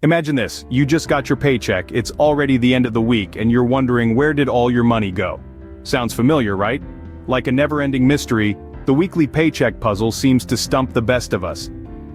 Imagine this, you just got your paycheck, it's already the end of the week, and you're wondering where did all your money go? Sounds familiar, right? Like a never-ending mystery, the weekly paycheck puzzle seems to stump the best of us.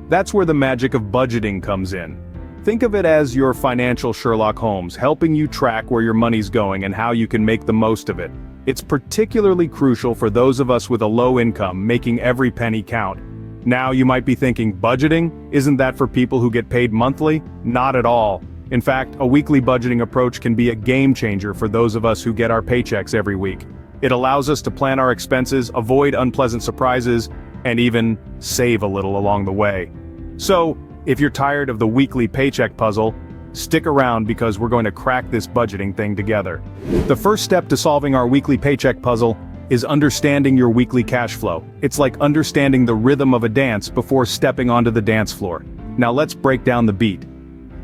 That's where the magic of budgeting comes in. Think of it as your financial Sherlock Holmes, helping you track where your money's going and how you can make the most of it. It's particularly crucial for those of us with a low income, making every penny count. Now you might be thinking, budgeting? Isn't that for people who get paid monthly? Not at all. In fact, a weekly budgeting approach can be a game changer for those of us who get our paychecks every week. It allows us to plan our expenses, avoid unpleasant surprises, and even save a little along the way. So, if you're tired of the weekly paycheck puzzle, stick around because we're going to crack this budgeting thing together. The first step to solving our weekly paycheck puzzle is understanding your weekly cash flow. It's like understanding the rhythm of a dance before stepping onto the dance floor. Now let's break down the beat.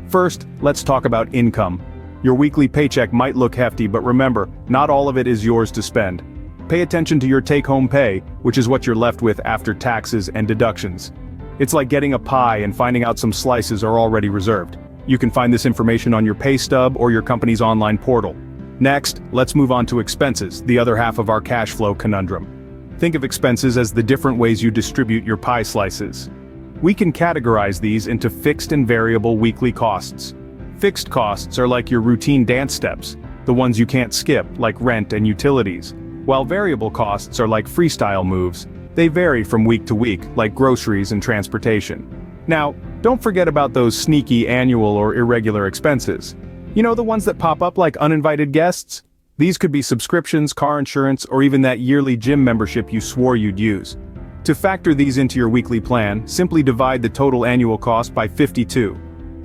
First, let's talk about income. Your weekly paycheck might look hefty, but remember, not all of it is yours to spend. Pay attention to your take-home pay, which is what you're left with after taxes and deductions. It's like getting a pie and finding out some slices are already reserved. You can find this information on your pay stub or your company's online portal. Next, let's move on to expenses, the other half of our cash flow conundrum. Think of expenses as the different ways you distribute your pie slices. We can categorize these into fixed and variable weekly costs. Fixed costs are like your routine dance steps, the ones you can't skip, like rent and utilities, while variable costs are like freestyle moves. They vary from week to week, like groceries and transportation. Now, don't forget about those sneaky annual or irregular expenses. You know, the ones that pop up like uninvited guests? These could be subscriptions, car insurance, or even that yearly gym membership you swore you'd use. To factor these into your weekly plan, simply divide the total annual cost by 52.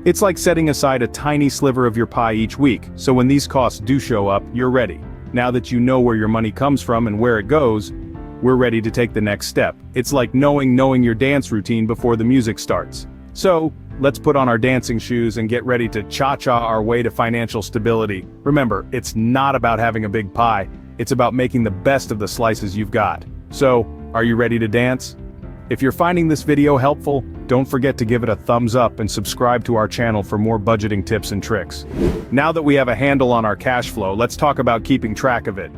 It's like setting aside a tiny sliver of your pie each week, so when these costs do show up, you're ready. Now that you know where your money comes from and where it goes, we're ready to take the next step. It's like knowing your dance routine before the music starts. So, let's put on our dancing shoes and get ready to cha-cha our way to financial stability. Remember, it's not about having a big pie, it's about making the best of the slices you've got. So, are you ready to dance? If you're finding this video helpful, don't forget to give it a thumbs up and subscribe to our channel for more budgeting tips and tricks. Now that we have a handle on our cash flow, let's talk about keeping track of it.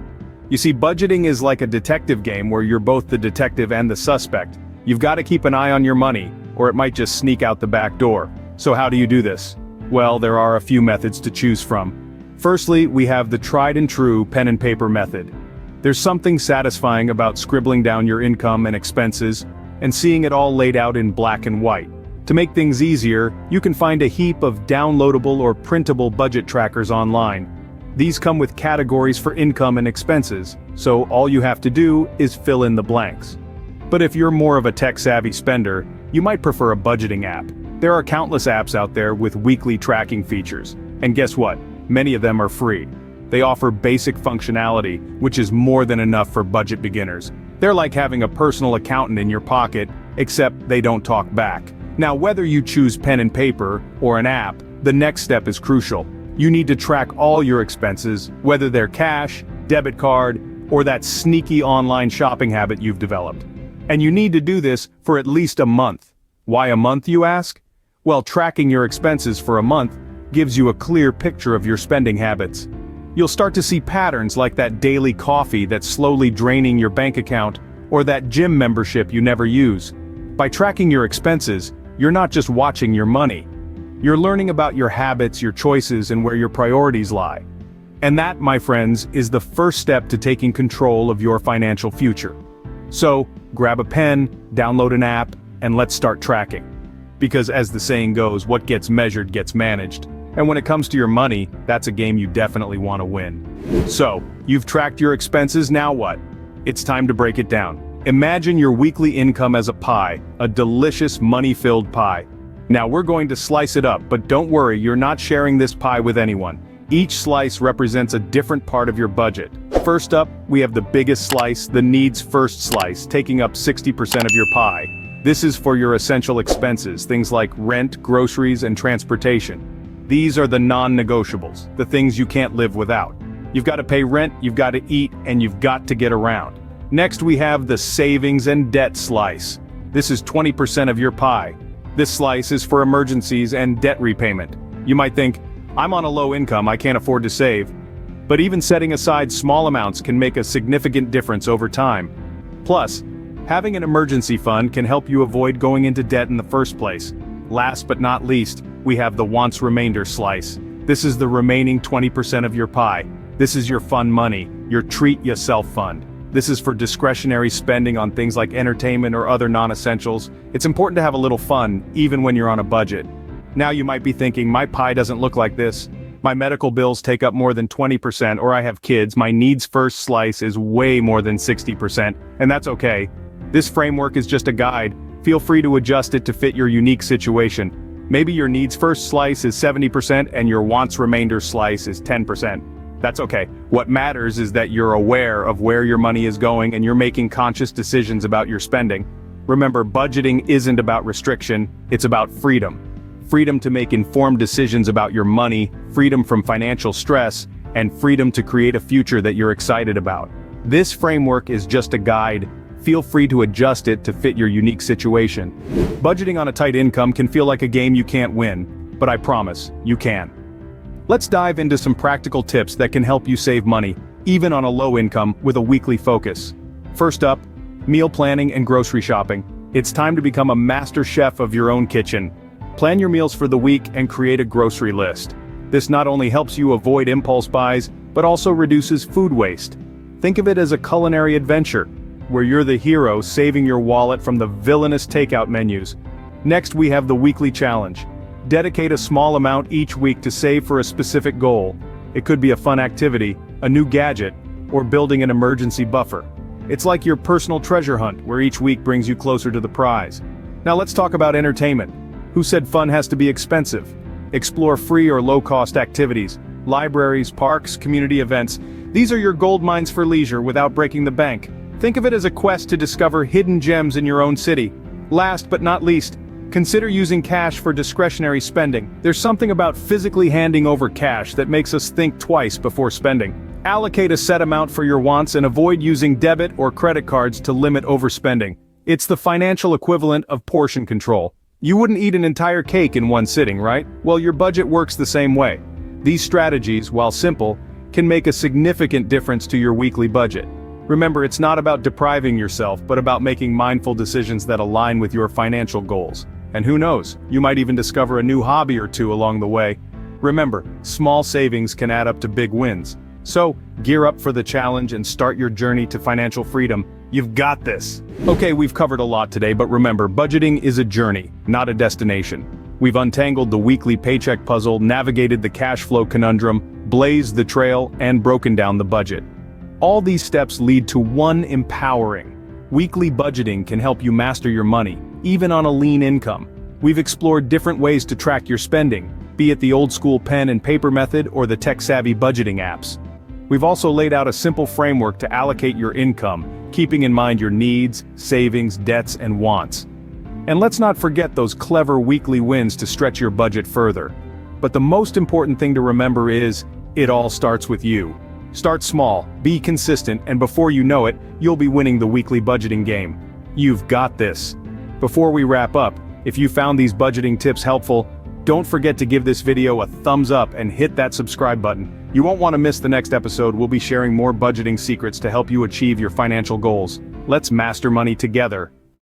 You see, budgeting is like a detective game where you're both the detective and the suspect. You've got to keep an eye on your money, or it might just sneak out the back door. So how do you do this? Well, there are a few methods to choose from. Firstly, we have the tried and true pen and paper method. There's something satisfying about scribbling down your income and expenses, and seeing it all laid out in black and white. To make things easier, you can find a heap of downloadable or printable budget trackers online. These come with categories for income and expenses, so all you have to do is fill in the blanks. But if you're more of a tech-savvy spender, you might prefer a budgeting app. There are countless apps out there with weekly tracking features, and guess what? Many of them are free. They offer basic functionality, which is more than enough for budget beginners. They're like having a personal accountant in your pocket, except they don't talk back. Now, whether you choose pen and paper or an app, the next step is crucial. You need to track all your expenses, whether they're cash, debit card, or that sneaky online shopping habit you've developed. And you need to do this for at least a month. Why a month, you ask? Well, tracking your expenses for a month gives you a clear picture of your spending habits. You'll start to see patterns like that daily coffee that's slowly draining your bank account, or that gym membership you never use. By tracking your expenses, you're not just watching your money. You're learning about your habits, your choices, and where your priorities lie. And that, my friends, is the first step to taking control of your financial future. So, grab a pen, download an app, and let's start tracking. Because as the saying goes, what gets measured gets managed. And when it comes to your money, that's a game you definitely want to win. So, you've tracked your expenses, now what? It's time to break it down. Imagine your weekly income as a pie, a delicious money-filled pie. Now we're going to slice it up, but don't worry, you're not sharing this pie with anyone. Each slice represents a different part of your budget. First up, we have the biggest slice, the needs first slice, taking up 60% of your pie. This is for your essential expenses, things like rent, groceries, and transportation. These are the non-negotiables, the things you can't live without. You've got to pay rent, you've got to eat, and you've got to get around. Next we have the savings and debt slice. This is 20% of your pie. This slice is for emergencies and debt repayment. You might think, I'm on a low income, I can't afford to save. But even setting aside small amounts can make a significant difference over time. Plus, having an emergency fund can help you avoid going into debt in the first place. Last but not least, we have the wants remainder slice. This is the remaining 20% of your pie. This is your fun money, your treat yourself fund. This is for discretionary spending on things like entertainment or other non-essentials. It's important to have a little fun, even when you're on a budget. Now you might be thinking, my pie doesn't look like this. My medical bills take up more than 20%, or I have kids, my needs first slice is way more than 60%, and that's okay. This framework is just a guide. Feel free to adjust it to fit your unique situation. Maybe your needs first slice is 70% and your wants remainder slice is 10%. That's okay. What matters is that you're aware of where your money is going and you're making conscious decisions about your spending. Remember, budgeting isn't about restriction, it's about freedom. Freedom to make informed decisions about your money, freedom from financial stress, and freedom to create a future that you're excited about. This framework is just a guide. Feel free to adjust it to fit your unique situation. Budgeting on a tight income can feel like a game you can't win, but I promise, you can. Let's dive into some practical tips that can help you save money, even on a low income, with a weekly focus. First up, meal planning and grocery shopping. It's time to become a master chef of your own kitchen. Plan your meals for the week and create a grocery list. This not only helps you avoid impulse buys, but also reduces food waste. Think of it as a culinary adventure, where you're the hero saving your wallet from the villainous takeout menus. Next, we have the weekly challenge. Dedicate a small amount each week to save for a specific goal. It could be a fun activity, a new gadget, or building an emergency buffer. It's like your personal treasure hunt, where each week brings you closer to the prize. Now let's talk about entertainment. Who said fun has to be expensive? Explore free or low-cost activities, libraries, parks, community events. These are your gold mines for leisure without breaking the bank. Think of it as a quest to discover hidden gems in your own city. Last but not least, consider using cash for discretionary spending. There's something about physically handing over cash that makes us think twice before spending. Allocate a set amount for your wants and avoid using debit or credit cards to limit overspending. It's the financial equivalent of portion control. You wouldn't eat an entire cake in one sitting, right? Well, your budget works the same way. These strategies, while simple, can make a significant difference to your weekly budget. Remember, it's not about depriving yourself, but about making mindful decisions that align with your financial goals. And who knows, you might even discover a new hobby or two along the way. Remember, small savings can add up to big wins. So, gear up for the challenge and start your journey to financial freedom. You've got this. Okay, we've covered a lot today, but remember, budgeting is a journey, not a destination. We've untangled the weekly paycheck puzzle, navigated the cash flow conundrum, blazed the trail, and broken down the budget. All these steps lead to one empowering. Weekly budgeting can help you master your money, even on a lean income. We've explored different ways to track your spending, be it the old-school pen and paper method or the tech-savvy budgeting apps. We've also laid out a simple framework to allocate your income, keeping in mind your needs, savings, debts, and wants. And let's not forget those clever weekly wins to stretch your budget further. But the most important thing to remember is, it all starts with you. Start small, be consistent, and before you know it, you'll be winning the weekly budgeting game. You've got this. Before we wrap up, if you found these budgeting tips helpful, don't forget to give this video a thumbs up and hit that subscribe button. You won't want to miss the next episode. We'll be sharing more budgeting secrets to help you achieve your financial goals. Let's master money together.